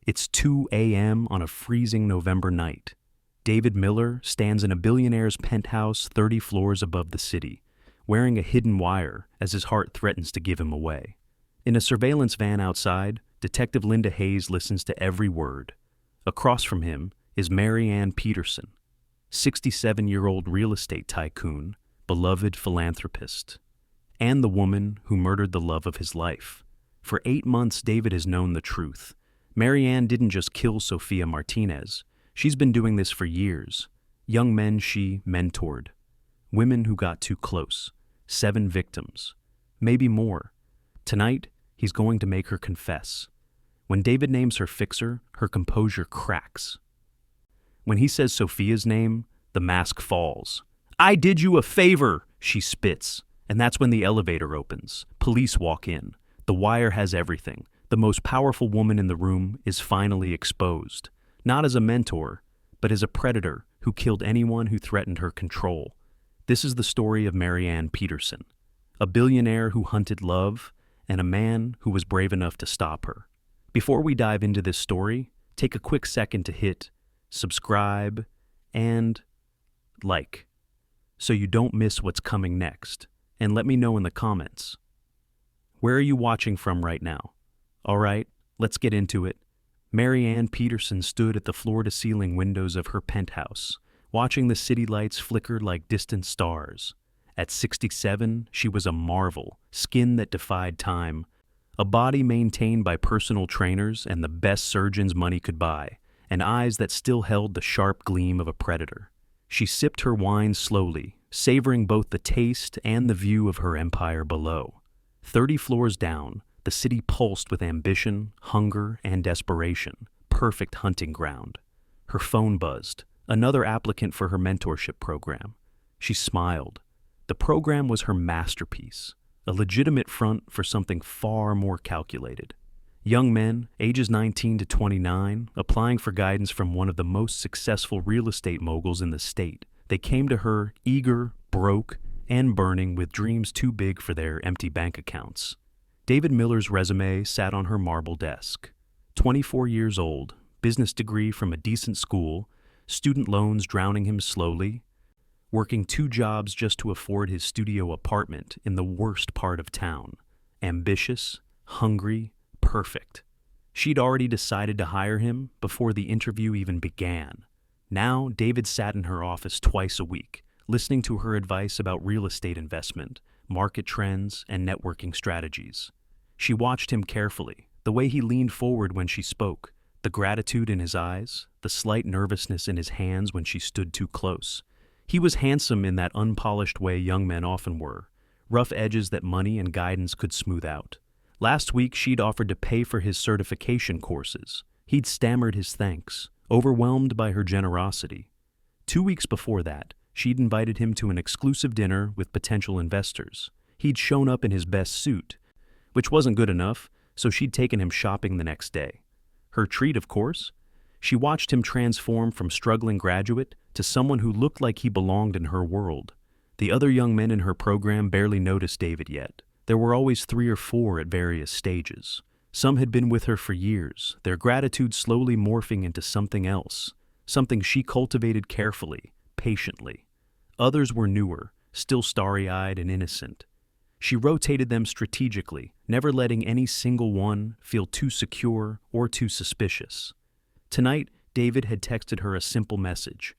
It's 2 a.m. on a freezing November night. David Miller stands in a billionaire's penthouse 30 floors above the city, wearing a hidden wire as his heart threatens to give him away. In a surveillance van outside, Detective Linda Hayes listens to every word. Across from him is Maryann Peterson, 67-year-old real estate tycoon, beloved philanthropist, and the woman who murdered the love of his life. For 8 months, David has known the truth. Maryann didn't just kill Sofia Martinez. She's been doing this for years. Young men she mentored. Women who got too close. 7 victims. Maybe more. Tonight, he's going to make her confess. When David names her fixer, her composure cracks. When he says Sofia's name, the mask falls. "I did you a favor," she spits. And that's when the elevator opens. Police walk in. The wire has everything. The most powerful woman in the room is finally exposed. Not as a mentor, but as a predator who killed anyone who threatened her control. This is the story of Maryann Peterson, a billionaire who hunted love and a man who was brave enough to stop her. Before we dive into this story, take a quick second to hit subscribe and like so you don't miss what's coming next. And let me know in the comments. Where are you watching from right now? All right, let's get into it. Maryann Peterson stood at the floor-to-ceiling windows of her penthouse, watching the city lights flicker like distant stars. At 67, she was a marvel, skin that defied time, a body maintained by personal trainers and the best surgeons money could buy, and eyes that still held the sharp gleam of a predator. She sipped her wine slowly, savoring both the taste and the view of her empire below. 30 floors down, the city pulsed with ambition, hunger, and desperation. Perfect hunting ground. Her phone buzzed. Another applicant for her mentorship program. She smiled. The program was her masterpiece, a legitimate front for something far more calculated. Young men, ages 19 to 29, applying for guidance from one of the most successful real estate moguls in the state. They came to her eager, broke, and burning with dreams too big for their empty bank accounts. David Miller's resume sat on her marble desk. 24 years old, business degree from a decent school, student loans drowning him slowly, working 2 jobs just to afford his studio apartment in the worst part of town. Ambitious, hungry, perfect. She'd already decided to hire him before the interview even began. Now, David sat in her office twice a week, listening to her advice about real estate investment, market trends, and networking strategies. She watched him carefully, the way he leaned forward when she spoke, the gratitude in his eyes, the slight nervousness in his hands when she stood too close. He was handsome in that unpolished way young men often were, rough edges that money and guidance could smooth out. Last week, she'd offered to pay for his certification courses. He'd stammered his thanks, overwhelmed by her generosity. 2 weeks before that, she'd invited him to an exclusive dinner with potential investors. He'd shown up in his best suit, which wasn't good enough, so she'd taken him shopping the next day. Her treat, of course? She watched him transform from struggling graduate to someone who looked like he belonged in her world. The other young men in her program barely noticed David yet. There were always 3 or 4 at various stages. Some had been with her for years, their gratitude slowly morphing into something else, something she cultivated carefully, patiently. Others were newer, still starry-eyed and innocent. She rotated them strategically, never letting any single one feel too secure or too suspicious. Tonight, David had texted her a simple message.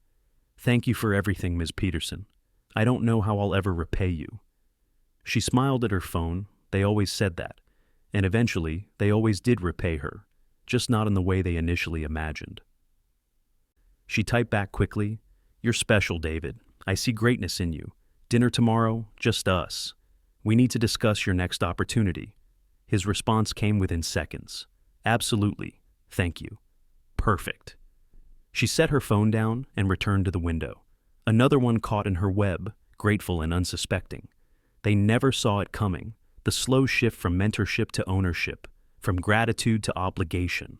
"Thank you for everything, Ms. Peterson. I don't know how I'll ever repay you." She smiled at her phone. They always said that. And eventually, they always did repay her, just not in the way they initially imagined. She typed back quickly, "You're special, David. I see greatness in you. Dinner tomorrow, just us. We need to discuss your next opportunity." His response came within seconds. "Absolutely. Thank you. Perfect." She set her phone down and returned to the window. Another one caught in her web, grateful and unsuspecting. They never saw it coming. The slow shift from mentorship to ownership, from gratitude to obligation,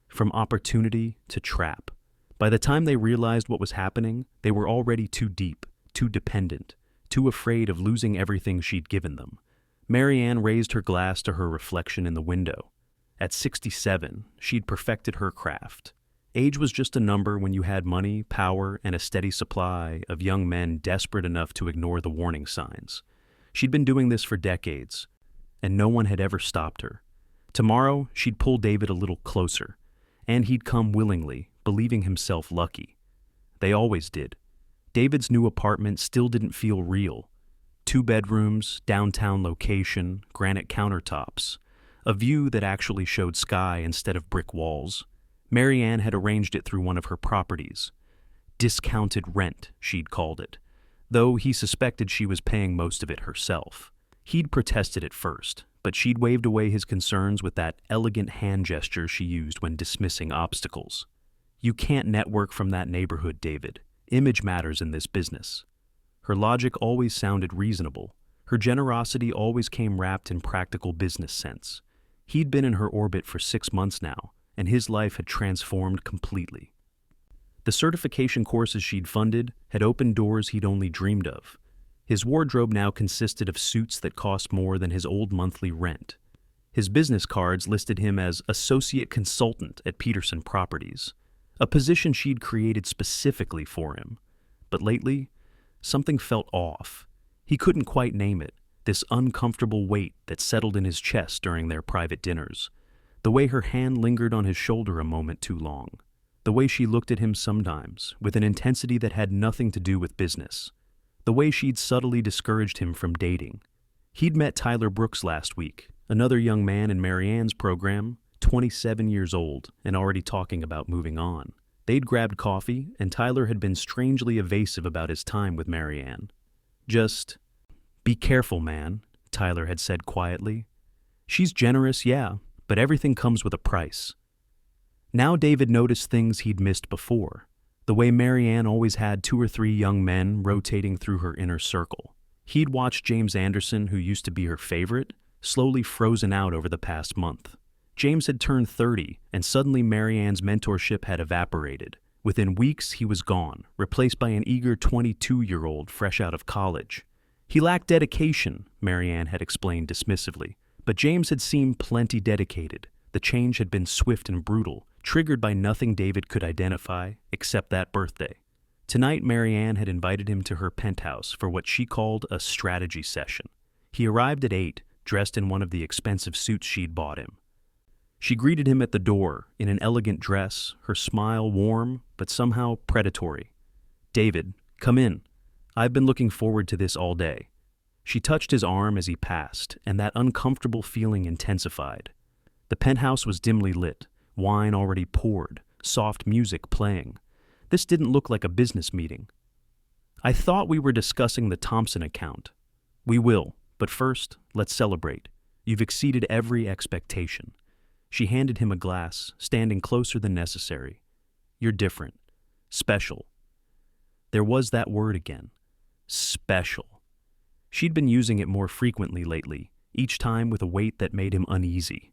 from opportunity to trap. By the time they realized what was happening, they were already too deep, too dependent, too afraid of losing everything she'd given them. Maryann raised her glass to her reflection in the window. At 67, she'd perfected her craft. Age was just a number when you had money, power, and a steady supply of young men desperate enough to ignore the warning signs. She'd been doing this for decades, and no one had ever stopped her. Tomorrow, she'd pull David a little closer, and he'd come willingly, believing himself lucky. They always did. David's new apartment still didn't feel real. 2 bedrooms, downtown location, granite countertops, a view that actually showed sky instead of brick walls. Maryann had arranged it through one of her properties. Discounted rent, she'd called it, though he suspected she was paying most of it herself. He'd protested at first, but she'd waved away his concerns with that elegant hand gesture she used when dismissing obstacles. You can't network from that neighborhood, David. Image matters in this business. Her logic always sounded reasonable. Her generosity always came wrapped in practical business sense. He'd been in her orbit for 6 months now, and his life had transformed completely. The certification courses she'd funded had opened doors he'd only dreamed of. His wardrobe now consisted of suits that cost more than his old monthly rent. His business cards listed him as associate consultant at Peterson Properties, a position she'd created specifically for him. But lately, something felt off. He couldn't quite name it, this uncomfortable weight that settled in his chest during their private dinners. The way her hand lingered on his shoulder a moment too long. The way she looked at him sometimes, with an intensity that had nothing to do with business. The way she'd subtly discouraged him from dating. He'd met Tyler Brooks last week, another young man in Maryann's program, 27 years old, and already talking about moving on. They'd grabbed coffee, and Tyler had been strangely evasive about his time with Maryann. Just, "Be careful, man," Tyler had said quietly. "She's generous, yeah, but everything comes with a price." Now David noticed things he'd missed before. The way Maryann always had 2 or 3 young men rotating through her inner circle. He'd watched James Anderson, who used to be her favorite, slowly frozen out over the past month. James had turned 30, and suddenly Maryann's mentorship had evaporated. Within weeks, he was gone, replaced by an eager 22-year-old fresh out of college. He lacked dedication, Maryann had explained dismissively, but James had seemed plenty dedicated. The change had been swift and brutal, triggered by nothing David could identify except that birthday. Tonight, Maryann had invited him to her penthouse for what she called a strategy session. He arrived at 8, dressed in one of the expensive suits she'd bought him. She greeted him at the door in an elegant dress, her smile warm but somehow predatory. "David, come in. I've been looking forward to this all day." She touched his arm as he passed, and that uncomfortable feeling intensified. The penthouse was dimly lit, wine already poured, soft music playing. This didn't look like a business meeting. "I thought we were discussing the Thompson account." "We will, but first, let's celebrate. You've exceeded every expectation." She handed him a glass, standing closer than necessary. "You're different. Special." There was that word again. Special. She'd been using it more frequently lately, each time with a weight that made him uneasy.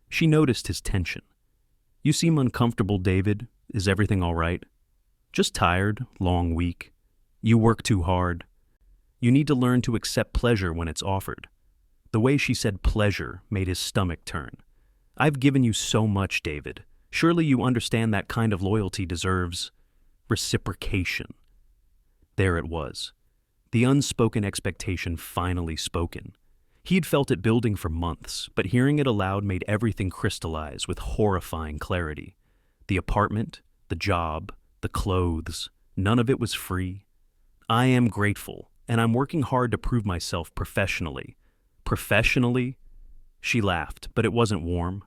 She noticed his tension. "You seem uncomfortable, David. Is everything all right?" "Just tired, long week. You work too hard. You need to learn to accept pleasure when it's offered." The way she said pleasure made his stomach turn. "I've given you so much, David. Surely you understand that kind of loyalty deserves reciprocation." There it was. The unspoken expectation finally spoken. He'd felt it building for months, but hearing it aloud made everything crystallize with horrifying clarity. The apartment, the job, the clothes, none of it was free. "I am grateful, and I'm working hard to prove myself professionally." "Professionally?" She laughed, but it wasn't warm.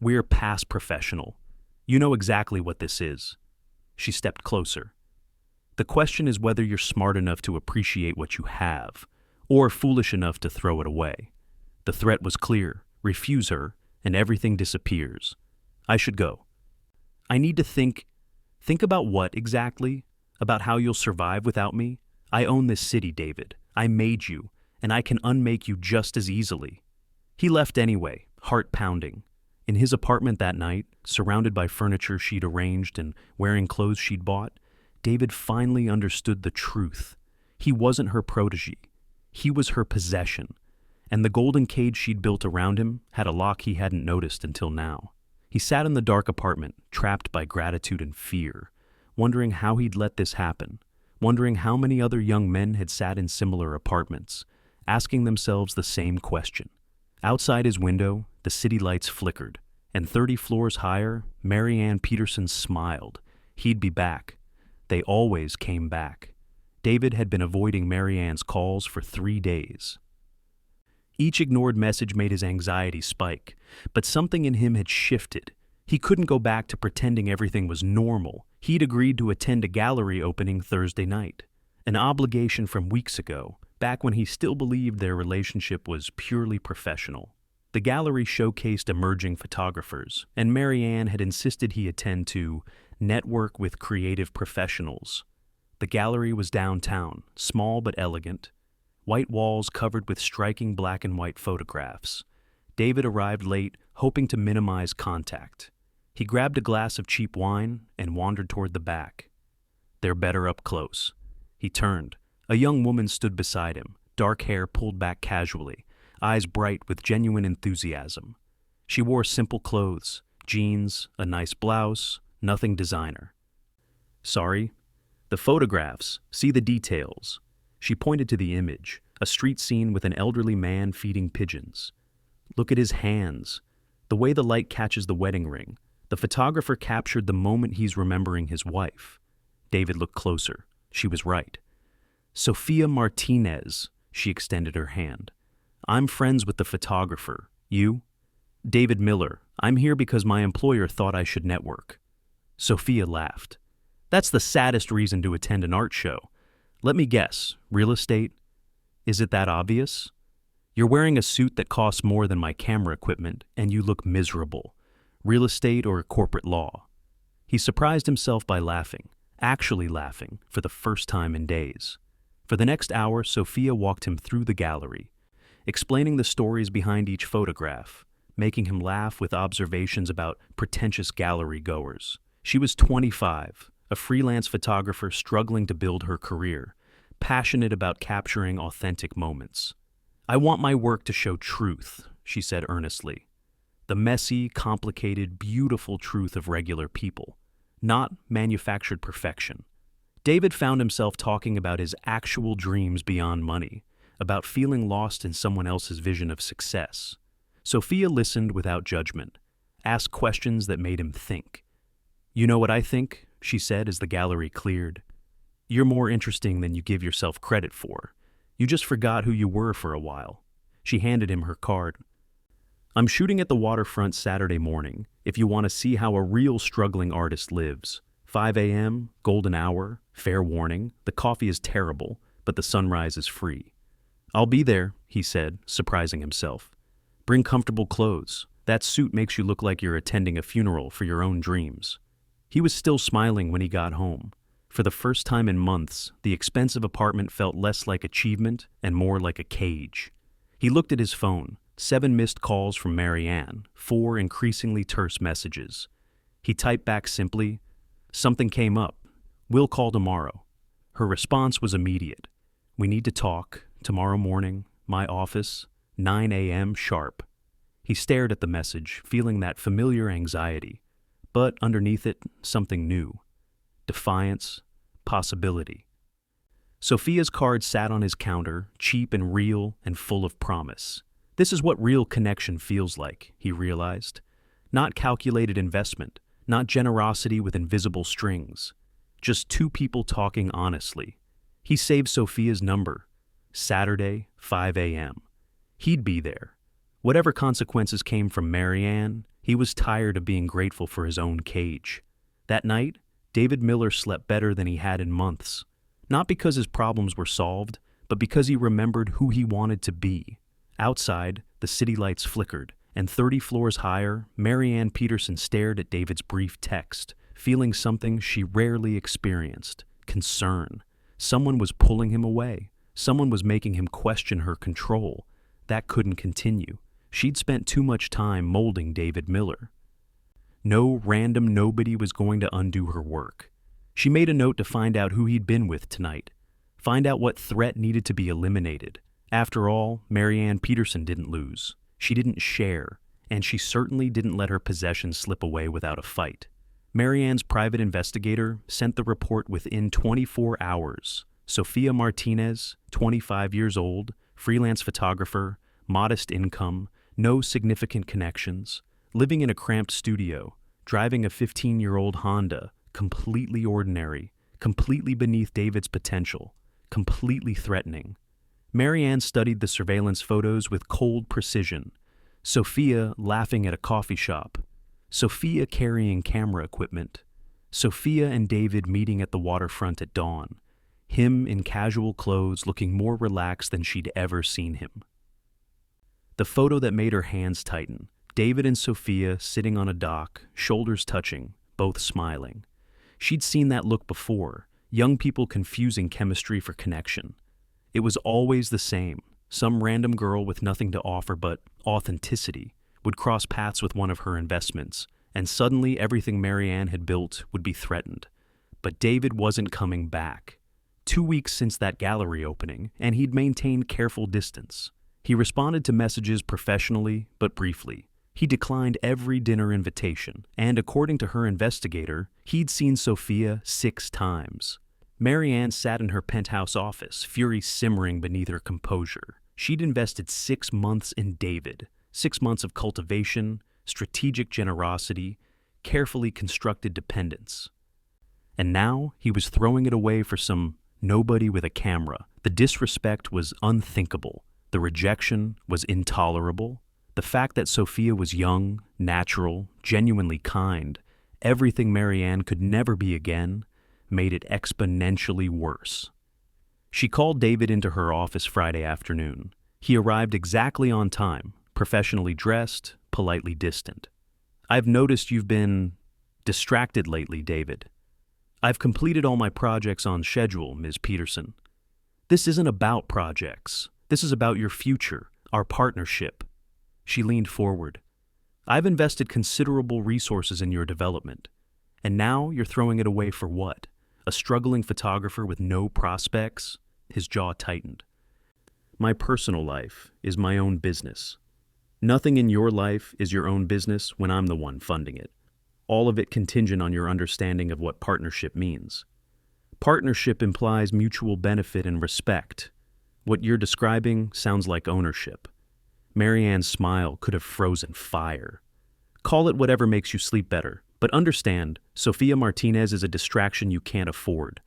"We're past professional. You know exactly what this is." She stepped closer. "The question is whether you're smart enough to appreciate what you have, or foolish enough to throw it away." The threat was clear. Refuse her, and everything disappears. "I should go." "I need to think." "Think about what, exactly? About how you'll survive without me? I own this city, David. I made you, and I can unmake you just as easily." He left anyway, heart pounding. In his apartment that night, surrounded by furniture she'd arranged and wearing clothes she'd bought, David finally understood the truth. He wasn't her protege. He was her possession. and the golden cage she'd built around him had a lock he hadn't noticed until now. He sat in the dark apartment, trapped by gratitude and fear, wondering how he'd let this happen, wondering how many other young men had sat in similar apartments, asking themselves the same question. Outside his window, the city lights flickered, and 30 floors higher, Maryann Peterson smiled. He'd be back. They always came back. David had been avoiding Maryann's calls for 3 days. Each ignored message made his anxiety spike, but something in him had shifted. He couldn't go back to pretending everything was normal. He'd agreed to attend a gallery opening Thursday night, an obligation from weeks ago, back when he still believed their relationship was purely professional. The gallery showcased emerging photographers, and Maryann had insisted he attend to network with creative professionals. The gallery was downtown, small but elegant, white walls covered with striking black and white photographs. David arrived late, hoping to minimize contact. He grabbed a glass of cheap wine and wandered toward the back. They're better up close. He turned. A young woman stood beside him, dark hair pulled back casually, eyes bright with genuine enthusiasm. She wore simple clothes, jeans, a nice blouse, nothing designer. Sorry? The photographs. See the details. She pointed to the image, a street scene with an elderly man feeding pigeons. Look at his hands. The way the light catches the wedding ring. The photographer captured the moment he's remembering his wife. David looked closer. She was right. Sofia Martinez, she extended her hand. I'm friends with the photographer. You? David Miller. I'm here because my employer thought I should network. Sofia laughed. That's the saddest reason to attend an art show. Let me guess, real estate? Is it that obvious? You're wearing a suit that costs more than my camera equipment, and you look miserable. Real estate or corporate law? He surprised himself by laughing, actually laughing, for the first time in days. For the next hour, Sofia walked him through the gallery, explaining the stories behind each photograph, making him laugh with observations about pretentious gallery goers. She was 25, a freelance photographer struggling to build her career, passionate about capturing authentic moments. I want my work to show truth, she said earnestly. The messy, complicated, beautiful truth of regular people, not manufactured perfection. David found himself talking about his actual dreams beyond money, about feeling lost in someone else's vision of success. Sofia listened without judgment, asked questions that made him think. You know what I think? She said as the gallery cleared. You're more interesting than you give yourself credit for. You just forgot who you were for a while. She handed him her card. I'm shooting at the waterfront Saturday morning, if you want to see how a real struggling artist lives. 5 a.m., golden hour, fair warning, the coffee is terrible, but the sunrise is free. I'll be there, he said, surprising himself. Bring comfortable clothes. That suit makes you look like you're attending a funeral for your own dreams. He was still smiling when he got home. For the first time in months, the expensive apartment felt less like achievement and more like a cage. He looked at his phone, 7 missed calls from Maryann, 4 increasingly terse messages. He typed back simply, something came up. We'll call tomorrow. Her response was immediate. We need to talk, tomorrow morning, my office, 9 a.m. sharp. He stared at the message, feeling that familiar anxiety, but underneath it, something new. Defiance, possibility. Sofia's card sat on his counter, cheap and real and full of promise. This is what real connection feels like, he realized. Not calculated investment, not generosity with invisible strings. Just 2 people talking honestly. He saved Sofia's number. Saturday, 5 a.m. He'd be there. Whatever consequences came from Maryann, he was tired of being grateful for his own cage. That night, David Miller slept better than he had in months. Not because his problems were solved, but because he remembered who he wanted to be. Outside, the city lights flickered, and 30 floors higher, Maryann Peterson stared at David's brief text, feeling something she rarely experienced, concern. Someone was pulling him away. Someone was making him question her control. That couldn't continue. She'd spent too much time molding David Miller. No random nobody was going to undo her work. She made a note to find out who he'd been with tonight, find out what threat needed to be eliminated, After all, Maryann Peterson didn't lose. She didn't share, and she certainly didn't let her possessions slip away without a fight. Maryann's private investigator sent the report within 24 hours. Sofia Martinez, 25 years old, freelance photographer, modest income, no significant connections, living in a cramped studio, driving a 15-year-old Honda, completely ordinary, completely beneath David's potential, completely threatening. Maryann studied the surveillance photos with cold precision. Sofia laughing at a coffee shop. Sofia carrying camera equipment. Sofia and David meeting at the waterfront at dawn. Him in casual clothes looking more relaxed than she'd ever seen him. The photo that made her hands tighten. David and Sofia sitting on a dock, shoulders touching, both smiling. She'd seen that look before, young people confusing chemistry for connection. It was always the same. Some random girl with nothing to offer but authenticity would cross paths with one of her investments, and suddenly everything Maryann had built would be threatened. But David wasn't coming back. 2 weeks since that gallery opening, and he'd maintained careful distance. He responded to messages professionally, but briefly. He declined every dinner invitation, and according to her investigator, he'd seen Sofia 6 times. Maryann sat in her penthouse office, fury simmering beneath her composure. She'd invested 6 months in David, 6 months of cultivation, strategic generosity, carefully constructed dependence. And now he was throwing it away for some nobody with a camera. The disrespect was unthinkable. The rejection was intolerable. The fact that Sofia was young, natural, genuinely kind, everything Maryann could never be again, made it exponentially worse. She called David into her office Friday afternoon. He arrived exactly on time, professionally dressed, politely distant. "I've noticed you've been distracted lately, David. I've completed all my projects on schedule, Ms. Peterson. This isn't about projects. This is about your future, our partnership." She leaned forward. "I've invested considerable resources in your development, and now you're throwing it away for what? A struggling photographer with no prospects?" His jaw tightened. "My personal life is my own business. Nothing in your life is your own business when I'm the one funding it. All of it contingent on your understanding of what partnership means. Partnership implies mutual benefit and respect. What you're describing sounds like ownership." Maryann's smile could have frozen fire. "Call it whatever makes you sleep better. But understand, Sofia Martinez is a distraction you can't afford.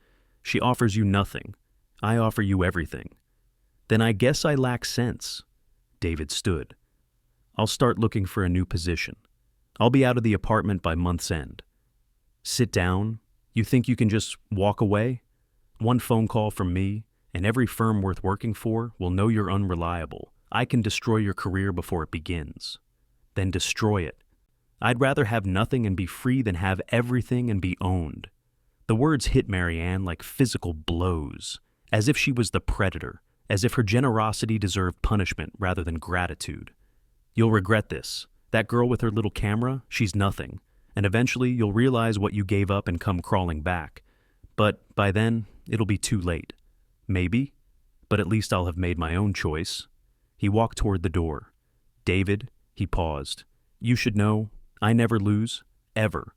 She offers you nothing. I offer you everything." "Then I guess I lack sense." David stood. "I'll start looking for a new position. I'll be out of the apartment by month's end." "Sit down? You think you can just walk away? One phone call from me, and every firm worth working for will know you're unreliable. I can destroy your career before it begins." "Then destroy it. I'd rather have nothing and be free than have everything and be owned." The words hit Maryann like physical blows, as if she was the predator, as if her generosity deserved punishment rather than gratitude. "You'll regret this. That girl with her little camera, she's nothing, and eventually you'll realize what you gave up and come crawling back. But by then, it'll be too late. Maybe, but at least I'll have made my own choice." He walked toward the door. "David," he paused, "you should know, I never lose, ever.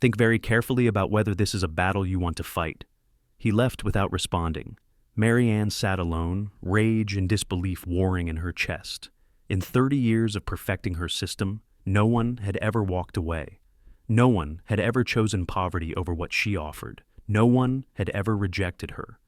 Think very carefully about whether this is a battle you want to fight." He left without responding. Maryann sat alone, rage and disbelief warring in her chest. In 30 years of perfecting her system, no one had ever walked away. No one had ever chosen poverty over what she offered. No one had ever rejected her.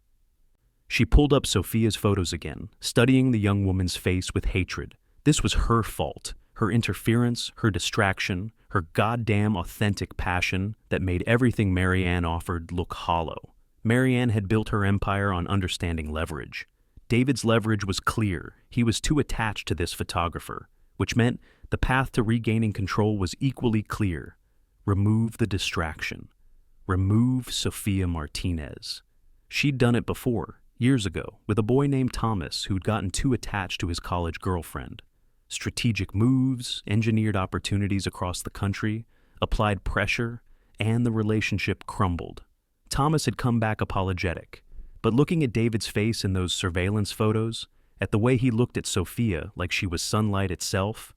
She pulled up Sofia's photos again, studying the young woman's face with hatred. This was her fault, her interference, her distraction, her goddamn authentic passion that made everything Maryann offered look hollow. Maryann had built her empire on understanding leverage. David's leverage was clear. He was too attached to this photographer, which meant the path to regaining control was equally clear. Remove the distraction. Remove Sofia Martinez. She'd done it before, years ago, with a boy named Thomas who'd gotten too attached to his college girlfriend. Strategic moves, engineered opportunities across the country, applied pressure, and the relationship crumbled. Thomas had come back apologetic, but looking at David's face in those surveillance photos, at the way he looked at Sofia like she was sunlight itself.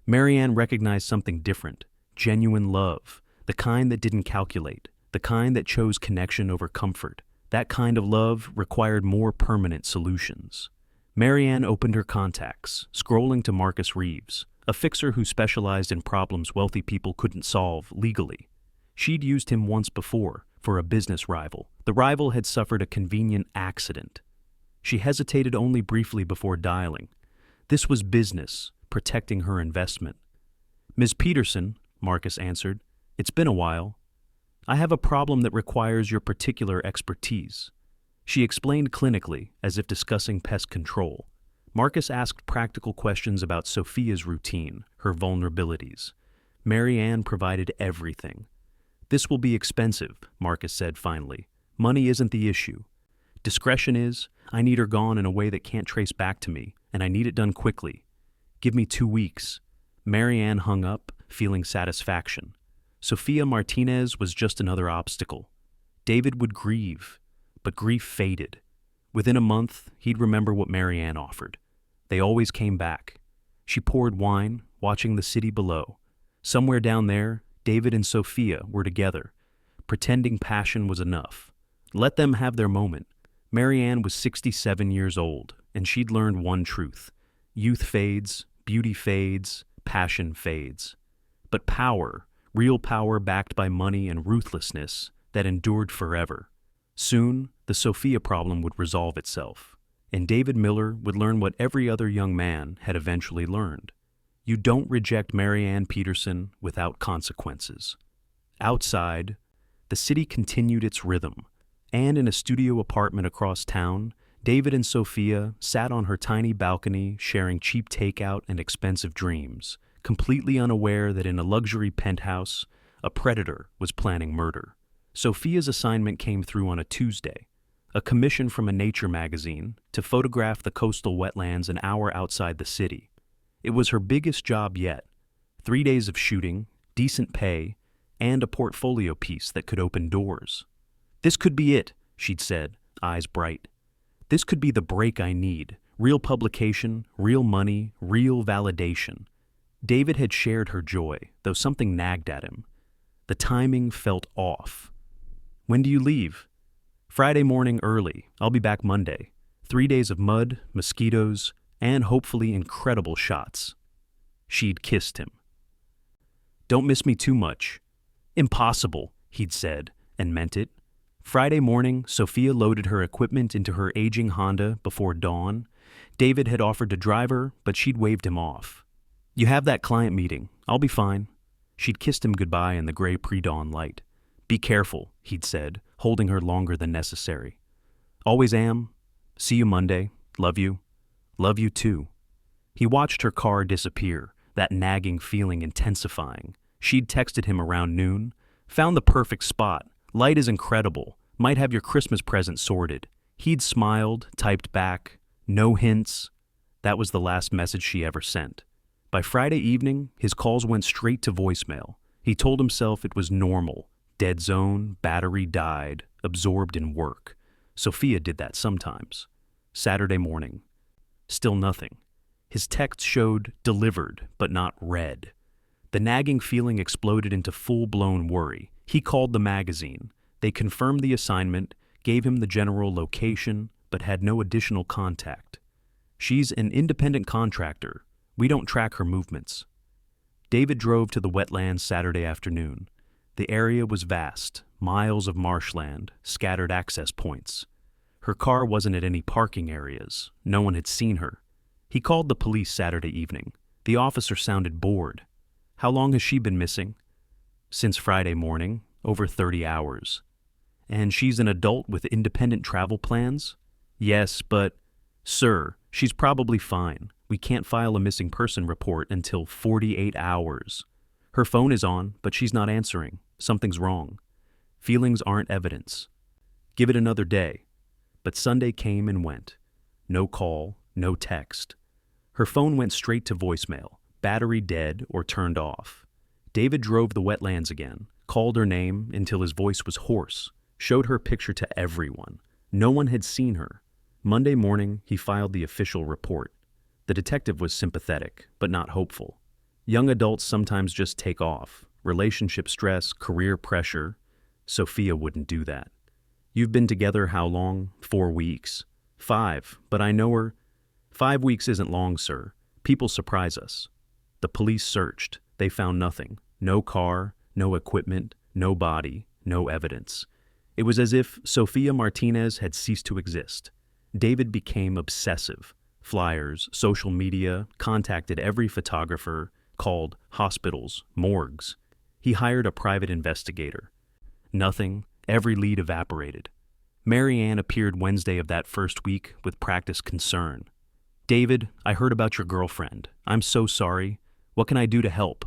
Maryann recognized something different, genuine love, the kind that didn't calculate, the kind that chose connection over comfort. That kind of love required more permanent solutions. Maryann opened her contacts, scrolling to Marcus Reeves, a fixer who specialized in problems wealthy people couldn't solve legally. She'd used him once before, for a business rival. The rival had suffered a convenient accident. She hesitated only briefly before dialing. This was business, protecting her investment. "Ms. Peterson," Marcus answered, "it's been a while. I have a problem that requires your particular expertise." She explained clinically, as if discussing pest control. Marcus asked practical questions about Sofia's routine, her vulnerabilities. Maryann provided everything. "This will be expensive," Marcus said finally. "Money isn't the issue. Discretion is. I need her gone in a way that can't trace back to me, and I need it done quickly. Give me 2 weeks." Maryann hung up, feeling satisfaction. Sofia Martinez was just another obstacle. David would grieve, but grief faded. Within a month, he'd remember what Maryann offered. They always came back. She poured wine, watching the city below. Somewhere down there, David and Sofia were together. Pretending passion was enough. Let them have their moment. Maryann was 67 years old, and she'd learned one truth. Youth fades, beauty fades, passion fades. But power, real power backed by money and ruthlessness, that endured forever. Soon, the Sofia problem would resolve itself, and David Miller would learn what every other young man had eventually learned. You don't reject Maryann Peterson without consequences. Outside, the city continued its rhythm, and in a studio apartment across town, David and Sofia sat on her tiny balcony sharing cheap takeout and expensive dreams, completely unaware that in a luxury penthouse, a predator was planning murder. Sofia's assignment came through on a Tuesday, a commission from a nature magazine to photograph the coastal wetlands an hour outside the city. It was her biggest job yet. 3 days of shooting, decent pay, and a portfolio piece that could open doors. "This could be it," she'd said, eyes bright. "This could be the break I need. Real publication, real money, real validation." David had shared her joy, though something nagged at him. The timing felt off. "When do you leave?" "Friday morning early. I'll be back Monday. 3 days of mud, mosquitoes, and hopefully incredible shots." She'd kissed him. "Don't miss me too much." "Impossible," he'd said, and meant it. Friday morning, Sofia loaded her equipment into her aging Honda before dawn. David had offered to drive her, but she'd waved him off. "You have that client meeting. I'll be fine." She'd kissed him goodbye in the gray pre-dawn light. "Be careful," he'd said, holding her longer than necessary. "Always am. See you Monday. Love you. Love you too." He watched her car disappear, that nagging feeling intensifying. She'd texted him around noon. "Found the perfect spot. Light is incredible. Might have your Christmas present sorted." He'd smiled, typed back, "No hints." That was the last message she ever sent. By Friday evening, his calls went straight to voicemail. He told himself it was normal. Dead zone, battery died, absorbed in work. Sofia did that sometimes. Saturday morning. Still nothing. His text showed delivered, but not read. The nagging feeling exploded into full-blown worry. He called the magazine. They confirmed the assignment, gave him the general location, but had no additional contact. "She's an independent contractor. We don't track her movements." David drove to the wetlands Saturday afternoon. The area was vast, miles of marshland, scattered access points. Her car wasn't at any parking areas. No one had seen her. He called the police Saturday evening. The officer sounded bored. "How long has she been missing?" "Since Friday morning, over 30 hours. "And she's an adult with independent travel plans?" "Yes, but..." "Sir, she's probably fine. We can't file a missing person report until 48 hours. Her phone is on, but she's not answering. Something's wrong. Feelings aren't evidence. Give it another day." But Sunday came and went. No call, no text. Her phone went straight to voicemail, battery dead or turned off. David drove the wetlands again, called her name until his voice was hoarse, showed her picture to everyone. No one had seen her. Monday morning, he filed the official report. The detective was sympathetic, but not hopeful. Young adults sometimes just take off. Relationship stress, career pressure. Sofia wouldn't do that. You've been together how long? 4 weeks. 5, but I know her. 5 weeks isn't long, sir. People surprise us. The police searched. They found nothing. No car, no equipment, no body, no evidence. It was as if Sofia Martinez had ceased to exist. David became obsessive. Flyers, social media, contacted every photographer, called hospitals, morgues. He hired a private investigator. Nothing. Every lead evaporated. Maryann appeared Wednesday of that first week with practiced concern. "David, I heard about your girlfriend. I'm so sorry. What can I do to help?"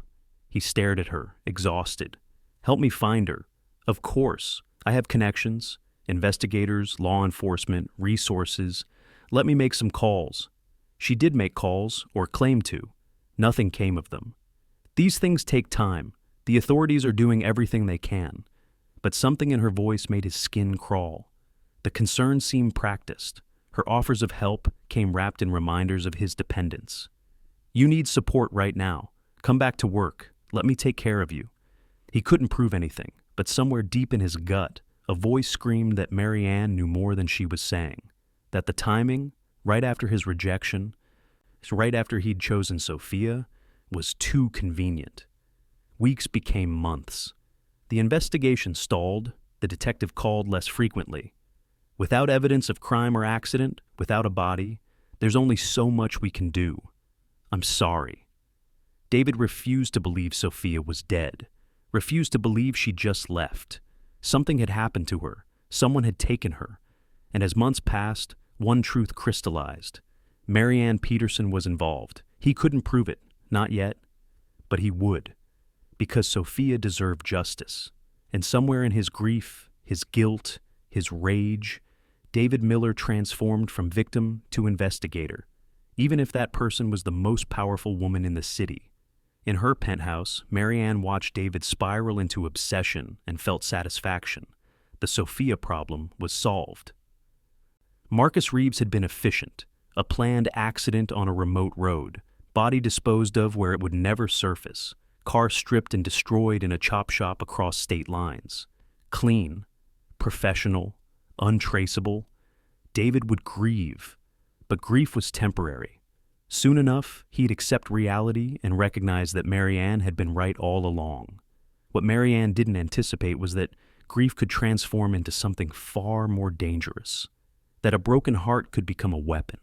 He stared at her, exhausted. "Help me find her." "Of course. I have connections, investigators, law enforcement, resources. Let me make some calls." She did make calls, or claimed to. Nothing came of them. These things take time. The authorities are doing everything they can. But something in her voice made his skin crawl. The concern seemed practiced. Her offers of help came wrapped in reminders of his dependence. "You need support right now. Come back to work. Let me take care of you." He couldn't prove anything, but somewhere deep in his gut, a voice screamed that Maryann knew more than she was saying, that the timing, right after his rejection, right after he'd chosen Sofia, was too convenient. Weeks became months. The investigation stalled, the detective called less frequently. Without evidence of crime or accident, without a body, there's only so much we can do. "I'm sorry." David refused to believe Sofia was dead, refused to believe she just left. Something had happened to her, someone had taken her, and as months passed, one truth crystallized. Maryann Peterson was involved. He couldn't prove it, not yet, but he would, because Sofia deserved justice. And somewhere in his grief, his guilt, his rage, David Miller transformed from victim to investigator, even if that person was the most powerful woman in the city. In her penthouse, Maryann watched David spiral into obsession and felt satisfaction. The Sofia problem was solved. Marcus Reeves had been efficient, a planned accident on a remote road, body disposed of where it would never surface, car stripped and destroyed in a chop shop across state lines. Clean, professional, untraceable. David would grieve, but grief was temporary. Soon enough, he'd accept reality and recognize that Maryann had been right all along. What Maryann didn't anticipate was that grief could transform into something far more dangerous, that a broken heart could become a weapon.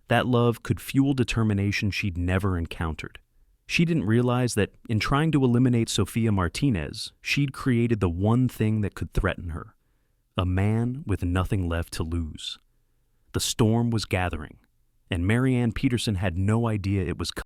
That love could fuel determination she'd never encountered. She didn't realize that in trying to eliminate Sofia Martinez, she'd created the one thing that could threaten her, a man with nothing left to lose. The storm was gathering, and Maryann Peterson had no idea it was coming.